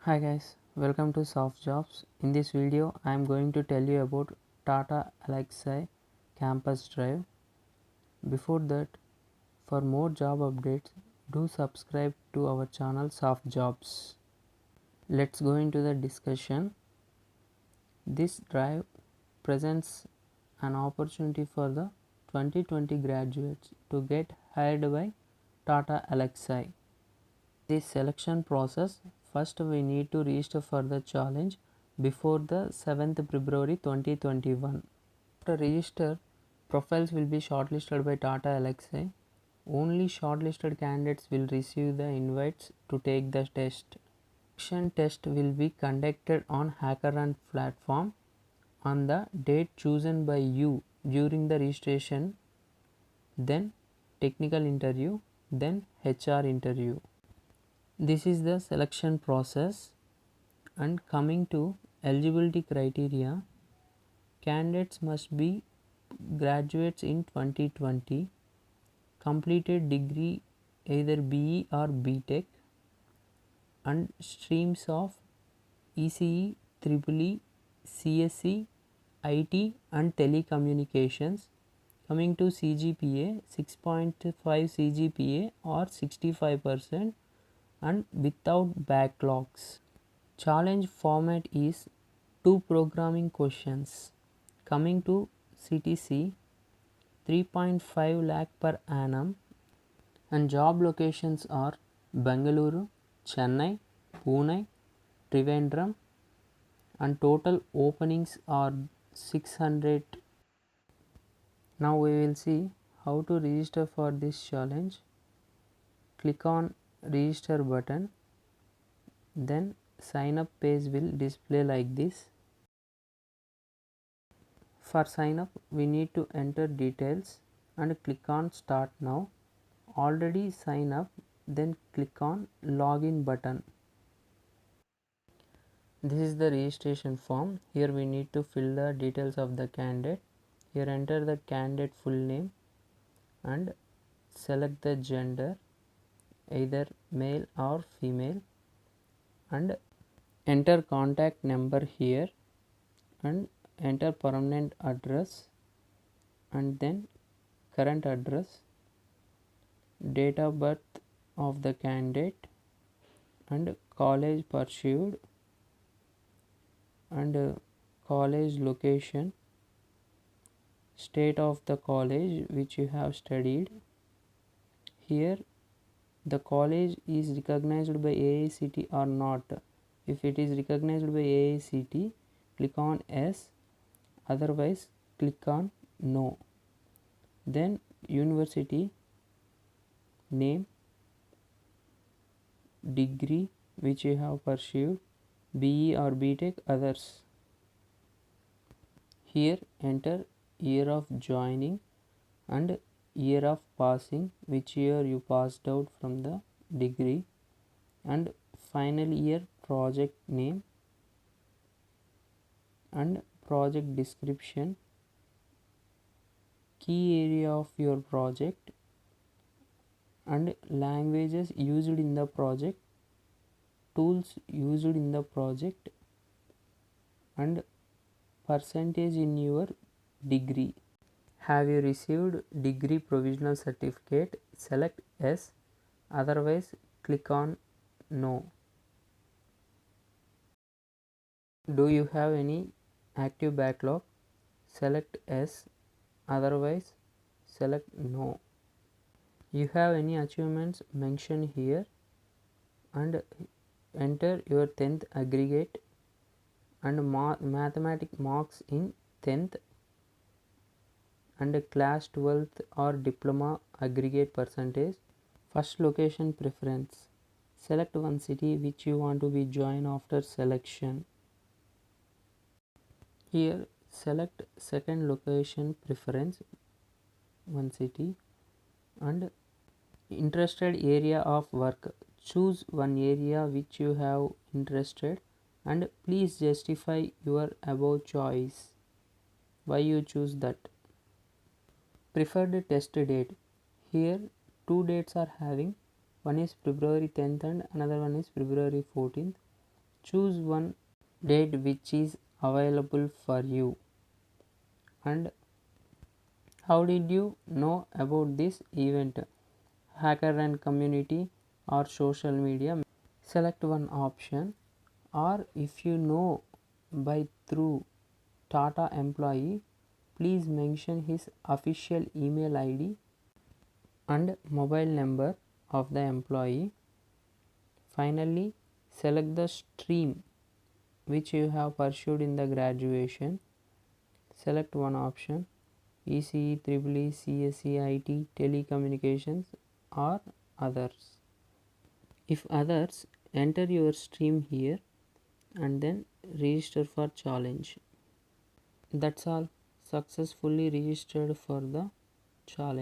Hi guys, welcome to Soft Jobs. In this video, I am going to tell you about Tata Alexi Campus Drive. Before that, for more job updates, do subscribe to our channel Soft Jobs. Let's go into the discussion. This drive presents an opportunity for the 2020 graduates to get hired by Tata Alexi. This selection process, first we need to register for the challenge before the 7th February 2021. After register, profiles will be shortlisted by Tata Alexi. Only shortlisted candidates will receive the invites to take the test. Selection test will be conducted on HackerRank platform on the date chosen by you during the registration, then technical interview, then HR interview. This is the selection process. And coming to eligibility criteria, candidates must be graduates in 2020, completed degree either BE or BTech, and streams of ECE, EEE, CSE, IT and telecommunications. Coming to CGPA, 6.5 CGPA or 65% and without backlogs. Challenge format is 2 programming questions. Coming to CTC, 3.5 lakh per annum, and job locations are Bengaluru, Chennai, Pune, Trivandrum, and total openings are 600. Now we will see how to register for this challenge. Click on register button, then sign up page will display like this. For sign up, we need to enter details and click on start now. Already sign up, then click on login button. This is the registration form. Here we need to fill the details of the candidate. Here enter the candidate full name and select the gender, either male or female, and enter contact number here and enter permanent address and then current address, date of birth of the candidate and college pursued and college location, state of the college which you have studied. Here the college is recognized by AICTE or not. If it is recognized by AICTE, click on yes, otherwise click on no. Then university name, degree which you have pursued, BE or BTech, others. Here enter year of joining and year of passing, which year you passed out from the degree, and final year project name and project description, key area of your project and languages used in the project, tools used in the project, and percentage in your degree. Have you received degree provisional certificate? Select yes, otherwise click on no. Do you have any active backlog? Select yes, otherwise select no. You have any achievements? Mention here and enter your 10th aggregate and mathematics marks in 10th and class 12th or diploma aggregate percentage. First location preference. Select one city which you want to be joined after selection. Here select second location preference, one city, and interested area of work. Choose one area which you have interested and please justify your above choice. Why you choose that? Preferred test date. Here two dates are having. One is February 10th and another one is February 14th. Choose one date which is available for you. And how did you know about this event? Hacker and community or social media? Select one option. Or if you know by through Tata employee, please mention his official email ID and mobile number of the employee. Finally, select the stream which you have pursued in the graduation. Select one option: ECE, EEE, CSE, IT, telecommunications or others. If others, enter your stream here and then register for challenge. That's all. Successfully registered for the challenge.